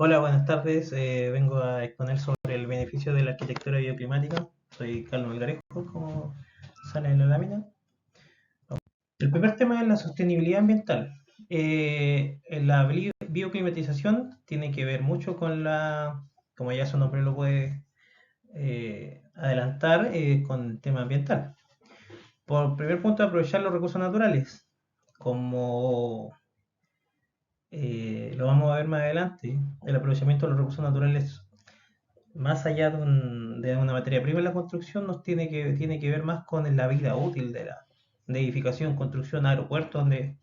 Hola, buenas tardes. Vengo a exponer sobre el beneficio de la arquitectura bioclimática. Soy Carlos Melgarejo, como sale en la lámina. El primer tema es la sostenibilidad ambiental. La bioclimatización tiene que ver mucho con como ya su nombre lo puede adelantar, con el tema ambiental. Por primer punto, aprovechar los recursos naturales, como lo vamos a ver más adelante. El aprovechamiento de los recursos naturales más allá de una materia prima en la construcción, tiene que ver más con la vida útil de edificación, construcción, aeropuertos, donde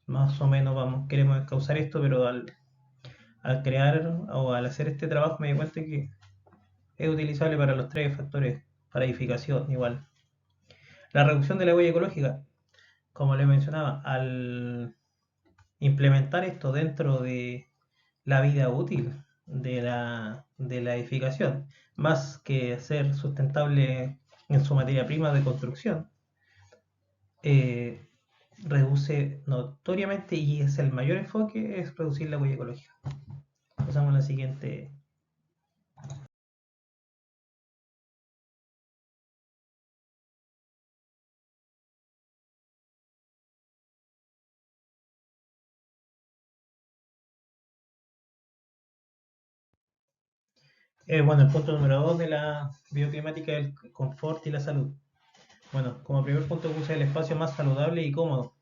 más o menos queremos causar esto, pero al crear o al hacer este trabajo me di cuenta que es utilizable para los tres factores, para edificación igual. La reducción de la huella ecológica, como les mencionaba, al implementar esto dentro de la vida útil de la edificación, más que ser sustentable en su materia prima de construcción, eh, reduce notoriamente, y es el mayor enfoque, es reducir la huella ecológica. Pasamos a la siguiente. Bueno, el punto número 2 de la bioclimática es el confort y la salud. Bueno, como primer punto puse el espacio más saludable y cómodo.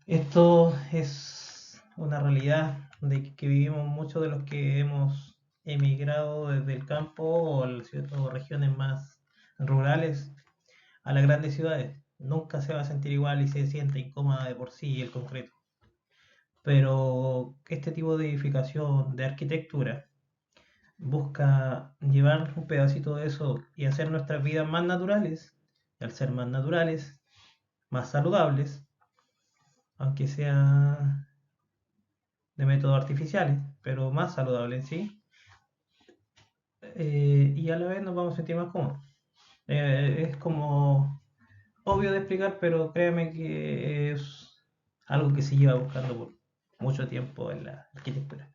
Esto es una realidad de que vivimos muchos de los que hemos emigrado desde el campo o regiones más rurales a las grandes ciudades. Nunca se va a sentir igual y se siente incómoda de por sí el concreto. Pero este tipo de edificación, de arquitectura, busca llevar un pedacito de eso y hacer nuestras vidas más naturales. Y al ser más naturales, más saludables, aunque sea de métodos artificiales, pero más saludables, ¿sí? Y a la vez nos vamos a sentir más cómodos. Es como obvio de explicar, pero créeme que es algo que se lleva buscando por mucho tiempo en la arquitectura.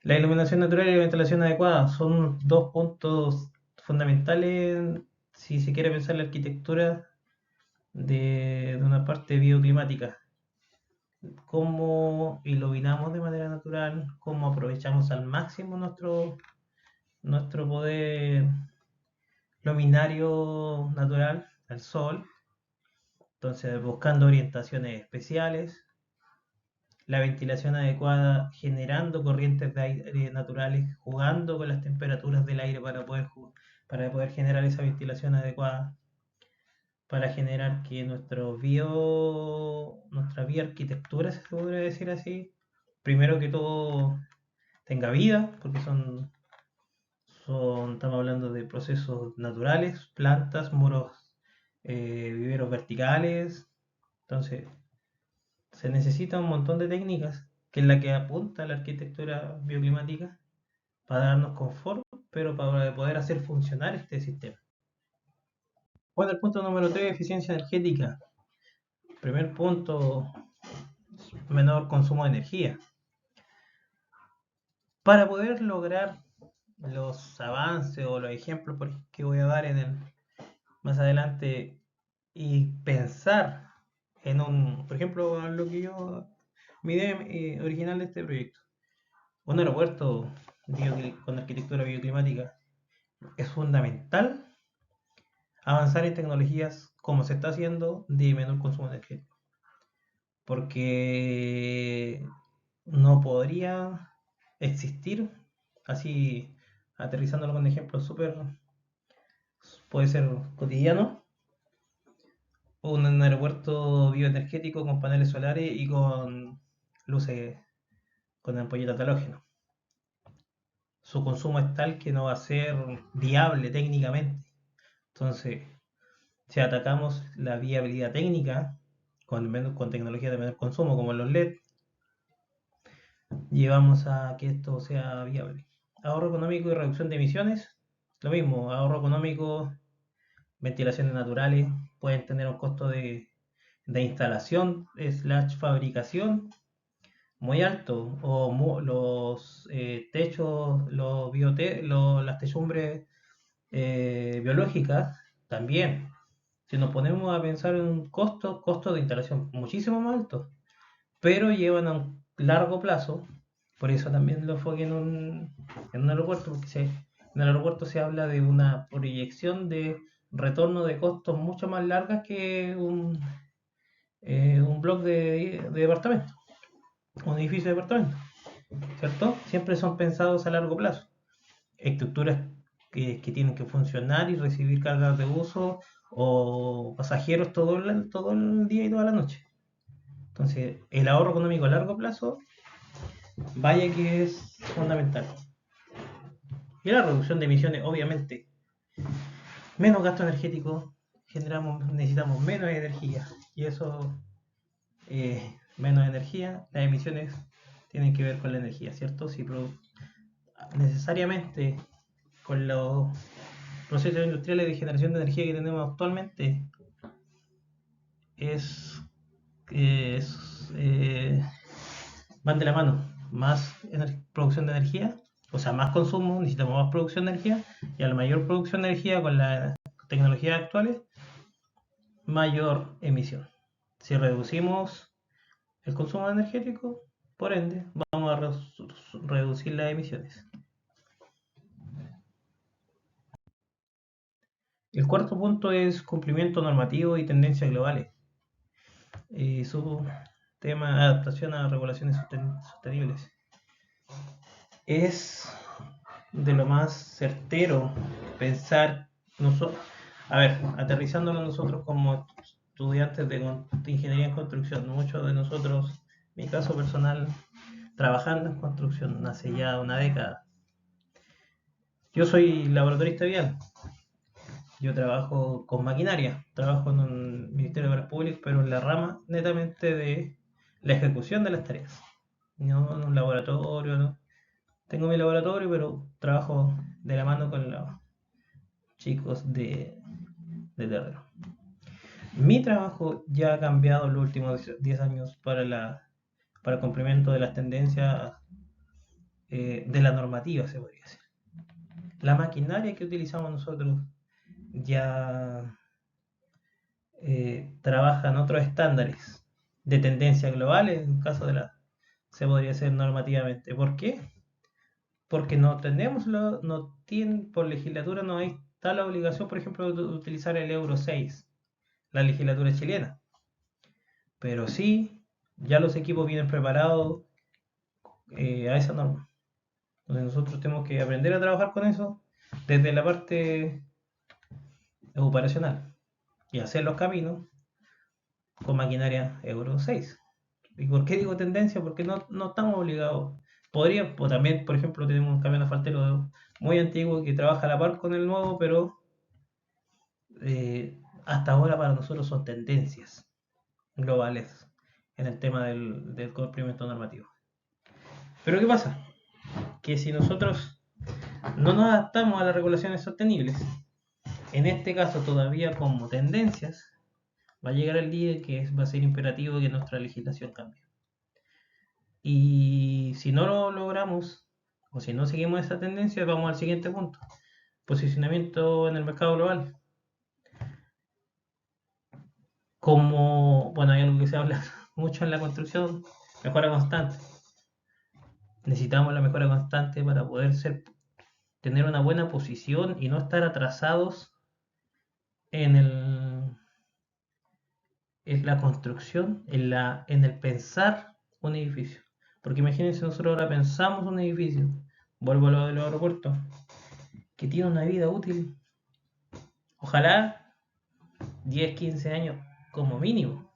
La iluminación natural y la ventilación adecuada son dos puntos fundamentales si se quiere pensar la arquitectura de una parte bioclimática. Cómo iluminamos de manera natural, cómo aprovechamos al máximo nuestro poder luminario natural, el sol, entonces buscando orientaciones especiales, la ventilación adecuada, generando corrientes de aire naturales, jugando con las temperaturas del aire para poder generar esa ventilación adecuada, para generar que nuestra bioarquitectura, si se podría decir así, primero que todo tenga vida, porque estamos hablando de procesos naturales, plantas, muros, viveros verticales. Entonces, se necesita un montón de técnicas, que es la que apunta la arquitectura bioclimática, para darnos confort, pero para poder hacer funcionar este sistema. Bueno, el punto número 3, eficiencia energética. Primer punto, menor consumo de energía. Para poder lograr los avances o los ejemplos que voy a dar más adelante y pensar por ejemplo, mi idea original de este proyecto, un aeropuerto con arquitectura bioclimática, es fundamental avanzar en tecnologías como se está haciendo de menor consumo energético, porque no podría existir, así aterrizándolo con ejemplos súper, puede ser cotidiano, un aeropuerto bioenergético con paneles solares y con luces con ampolletas de halógeno. Su consumo es tal que no va a ser viable técnicamente. Entonces, si atacamos la viabilidad técnica con tecnología de menor consumo como los LED, llevamos a que esto sea viable. Ahorro económico y reducción de emisiones, lo mismo, ahorro económico, ventilaciones naturales, pueden tener un costo de instalación / fabricación muy altos, o los techos, las techumbres biológicas también. Si nos ponemos a pensar en un costo de instalación muchísimo más alto, pero llevan a un largo plazo. Por eso también lo enfoqué en un aeropuerto, porque en el aeropuerto se habla de una proyección de retorno de costos mucho más largas que un bloque de departamento, un edificio de departamento, ¿cierto? Siempre son pensados a largo plazo. Estructuras que tienen que funcionar y recibir cargas de uso o pasajeros todo el día y toda la noche. Entonces, el ahorro económico a largo plazo, vaya que es fundamental. Y la reducción de emisiones, obviamente, menos gasto energético, necesitamos menos energía. Y eso, menos energía, las emisiones tienen que ver con la energía, ¿cierto? Si necesariamente con los procesos industriales de generación de energía que tenemos actualmente, es, es van de la mano. Más producción de energía, o sea, más consumo, necesitamos más producción de energía, y a la mayor producción de energía con las tecnologías actuales, mayor emisión. Si reducimos el consumo energético, por ende, vamos a reducir las emisiones. El cuarto punto es cumplimiento normativo y tendencias globales. Y su tema, adaptación a regulaciones sostenibles. Es de lo más certero pensar nosotros, a ver, aterrizándolo nosotros como estudiantes de ingeniería en construcción, muchos de nosotros, mi caso personal, trabajando en construcción hace ya una década. Yo soy laboratorista vial, yo trabajo con maquinaria, trabajo en un Ministerio de Obras Públicas, pero en la rama netamente de la ejecución de las tareas, no en un laboratorio, no. Tengo mi laboratorio, pero trabajo de la mano con los chicos de terreno. Mi trabajo ya ha cambiado en los últimos 10 años para el cumplimiento de las tendencias de la normativa, se podría decir. La maquinaria que utilizamos nosotros ya trabaja en otros estándares de tendencia globales, en caso de se podría hacer normativamente. ¿Por qué? Porque no tenemos, no tienen, por legislatura no hay tal obligación, por ejemplo, de utilizar el Euro 6, la legislatura chilena. Pero sí, ya los equipos vienen preparados a esa norma. Entonces nosotros tenemos que aprender a trabajar con eso desde la parte operacional y hacer los caminos con maquinaria Euro 6. ¿Y por qué digo tendencia? Porque no estamos obligados. Podría, o también, por ejemplo, tenemos un camión asfaltero muy antiguo que trabaja a la par con el nuevo, pero hasta ahora para nosotros son tendencias globales en el tema del cumplimiento normativo. Pero ¿qué pasa? Que si nosotros no nos adaptamos a las regulaciones sostenibles, en este caso todavía como tendencias, va a llegar el día que va a ser imperativo que nuestra legislación cambie. Y si no lo logramos, o si no seguimos esa tendencia, vamos al siguiente punto. Posicionamiento en el mercado global. Como, bueno, hay algo que se habla mucho en la construcción, mejora constante. Necesitamos la mejora constante para poder tener una buena posición y no estar atrasados en la construcción, en el pensar un edificio. Porque imagínense, nosotros ahora pensamos un edificio, vuelvo a lo del aeropuerto, que tiene una vida útil, ojalá 10, 15 años como mínimo.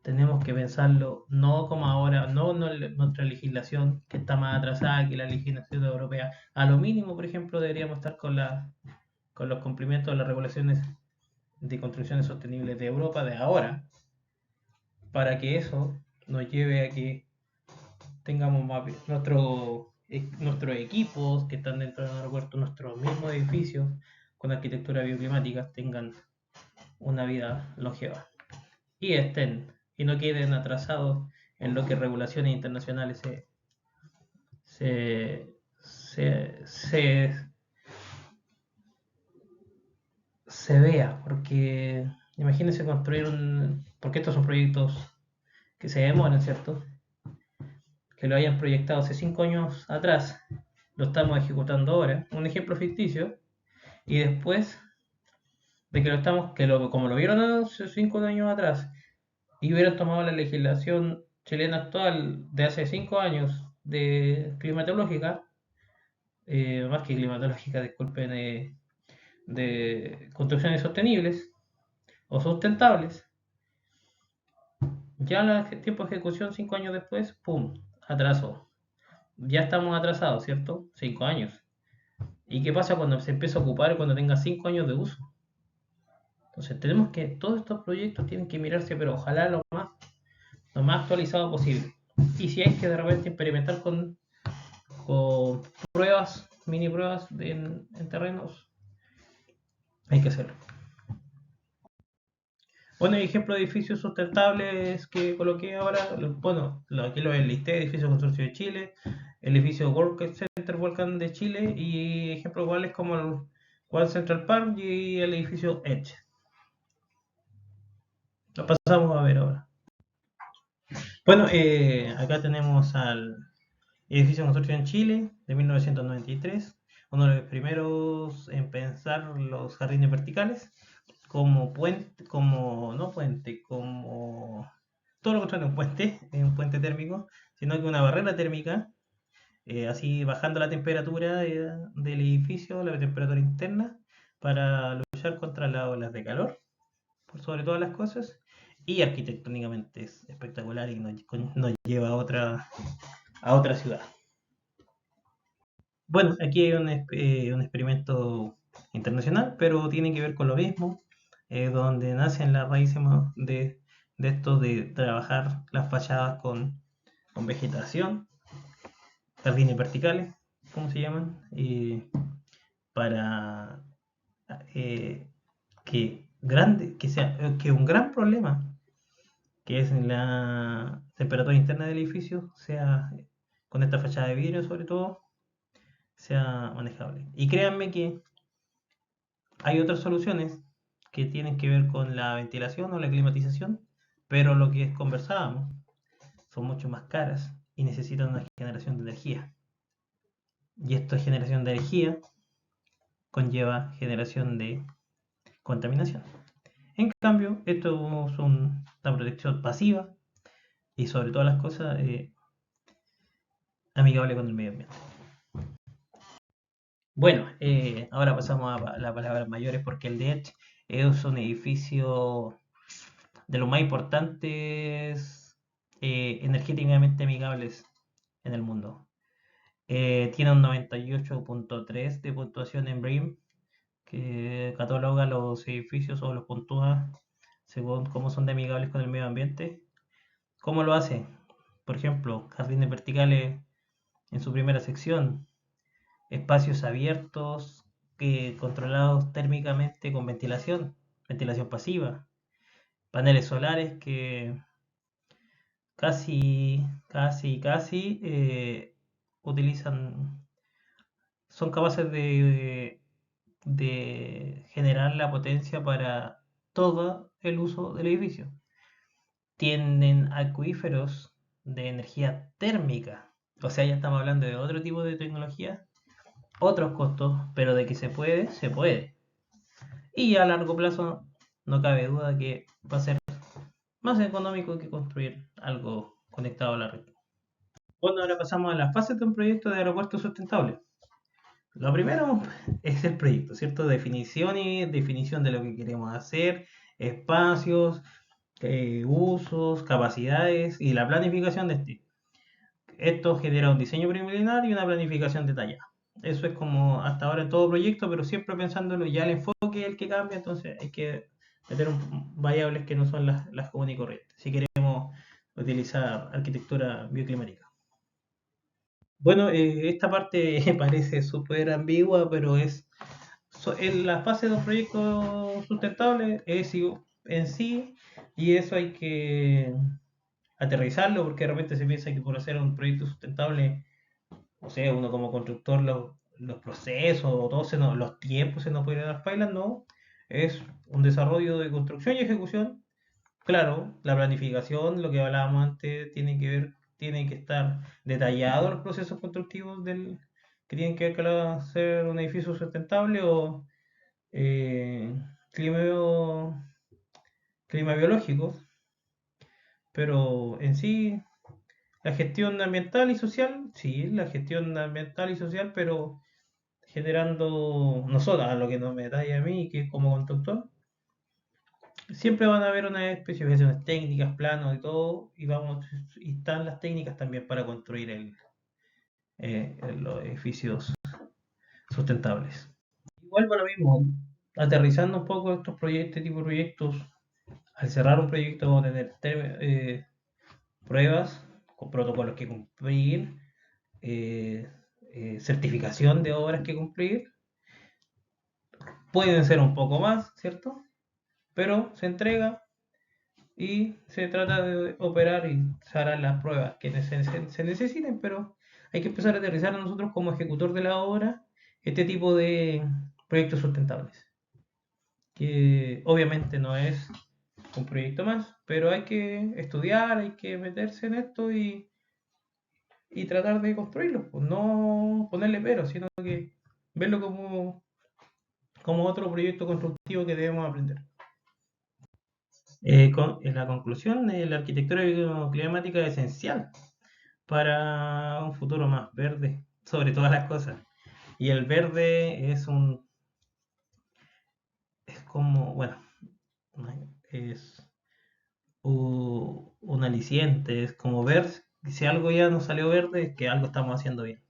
Tenemos que pensarlo no como ahora, no nuestra legislación que está más atrasada que la legislación europea. A lo mínimo, por ejemplo, deberíamos estar con los cumplimientos de las regulaciones de construcciones sostenibles de Europa de ahora, para que eso nos lleve a que tengamos más nuestros equipos que están dentro del aeropuerto, nuestros mismos edificios con arquitectura bioclimática tengan una vida longeva y no queden atrasados en lo que regulaciones internacionales se, se, se, se vea, porque imagínense construir porque estos son proyectos que se demoran, ¿cierto? Que lo hayan proyectado hace 5 años atrás, lo estamos ejecutando ahora, un ejemplo ficticio, y después de que como lo vieron hace 5 años atrás, y hubieran tomado la legislación chilena actual de hace 5 años de climatológica, más que climatológica, disculpen, de construcciones sostenibles o sustentables, ya el tiempo de ejecución 5 años después, ¡pum!, atrasó. Ya estamos atrasados, ¿cierto? 5 años. ¿Y qué pasa cuando se empieza a ocupar cuando tenga 5 años de uso? Entonces tenemos que, todos estos proyectos tienen que mirarse, pero ojalá lo más actualizado posible. Y si hay que de repente experimentar con pruebas, mini pruebas en terrenos, hay que hacerlo. Bueno, y ejemplo de edificios sustentables que coloqué ahora, bueno, aquí lo enlisté: edificio Consorcio de Chile, el edificio World Center Volcán de Chile, y ejemplos iguales como el World Central Park y el edificio Edge. Lo pasamos a ver ahora. Bueno, acá tenemos al edificio Consorcio en Chile de 1993, uno de los primeros en pensar los jardines verticales como puente, como no puente, como todo lo contrario de un puente térmico, sino que una barrera térmica, así bajando la temperatura del edificio, la temperatura interna, para luchar contra las olas de calor, por sobre todas las cosas, y arquitectónicamente es espectacular y nos lleva a otra ciudad. Bueno, aquí hay un experimento internacional, pero tiene que ver con lo mismo, donde nacen las raíces de esto de trabajar las fachadas con vegetación, jardines verticales, ¿cómo se llaman? Para eh, que un gran problema, que es la temperatura interna del edificio, sea con esta fachada de vidrio sobre todo, sea manejable. Y créanme que hay otras soluciones que tienen que ver con la ventilación o la climatización, pero lo que conversábamos son mucho más caras y necesitan una generación de energía. Y esta generación de energía conlleva generación de contaminación. En cambio, esto es una protección pasiva y sobre todas las cosas amigable con el medio ambiente. Bueno, ahora pasamos a las palabras mayores, porque el de Edge es un edificio de los más importantes energéticamente amigables en el mundo. Tiene un 98.3 de puntuación en BREEAM, que cataloga los edificios o los puntúa según cómo son de amigables con el medio ambiente. ¿Cómo lo hace? Por ejemplo, jardines verticales en su primera sección, espacios abiertos controlados térmicamente con ventilación pasiva, paneles solares que casi utilizan, son capaces de generar la potencia para todo el uso del edificio. Tienen acuíferos de energía térmica, o sea, ya estamos hablando de otro tipo de tecnología, otros costos, pero de que se puede, se puede. Y a largo plazo no cabe duda que va a ser más económico que construir algo conectado a la red. Bueno, ahora pasamos a las fases de un proyecto de aeropuerto sustentable. Lo primero es el proyecto, ¿cierto? Definición de lo que queremos hacer, espacios, usos, capacidades y la planificación de este. Esto genera un diseño preliminar y una planificación detallada. Eso es como hasta ahora en todo proyecto, pero siempre pensándolo, ya el enfoque es el que cambia, entonces hay que meter variables que no son las comunes y corrientes, si queremos utilizar arquitectura bioclimática. Bueno, esta parte parece súper ambigua, pero en la fase de un proyecto sustentable es en sí, y eso aterrizarlo, porque de repente se piensa que por hacer un proyecto sustentable, o sea, uno como constructor, los procesos, o todo los tiempos se nos pueden dar pailas, no. Es un desarrollo de construcción y ejecución. Claro, la planificación, lo que hablábamos antes, tiene que estar detallado los procesos constructivos que tienen que ver con hacer un edificio sustentable o eh, clima, clima biológico, pero en sí la gestión ambiental y social, sí, la gestión ambiental y social, pero generando, no solo a lo que no me da a mí, que como constructor, siempre van a haber unas especificaciones técnicas, planos y todo, y están las técnicas también para construir los edificios sustentables. Igual por lo mismo, aterrizando un poco este tipo de proyectos, al cerrar un proyecto vamos a tener pruebas con protocolos que cumplir, eh, certificación de obras que cumplir, pueden ser un poco más, ¿cierto? Pero se entrega y se trata de operar y se harán las pruebas que se necesiten, pero hay que empezar a aterrizar a nosotros como ejecutor de la obra este tipo de proyectos sustentables, que obviamente no es un proyecto más, pero hay que estudiar, hay que meterse en esto y tratar de construirlo, pues no ponerle pero, sino que verlo como otro proyecto constructivo que debemos aprender. En la conclusión, la arquitectura climática es esencial para un futuro más verde, sobre todas las cosas. Y el verde es como, bueno, es un aliciente, es como ver si algo ya no salió verde, es que algo estamos haciendo bien.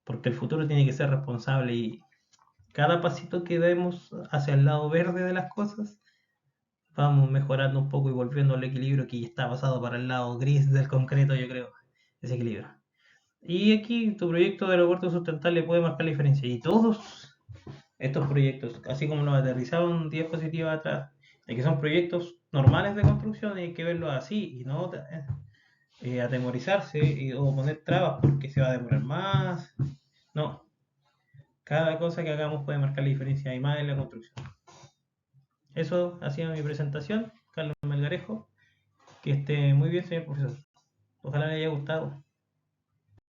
Porque el futuro tiene que ser responsable y cada pasito que demos hacia el lado verde de las cosas, vamos mejorando un poco y volviendo al equilibrio que ya está pasado para el lado gris del concreto, yo creo, ese equilibrio. Y aquí tu proyecto de aeropuerto sustentable puede marcar la diferencia. Y todos estos proyectos, así como los aterrizaron 10 diapositivas atrás, de que son proyectos normales de construcción y hay que verlos así y no atemorizarse o poner trabas porque se va a demorar más. No, cada cosa que hagamos puede marcar la diferencia y más en la construcción. Eso ha sido mi presentación, Carlos Melgarejo. Que esté muy bien, señor profesor. Ojalá le haya gustado.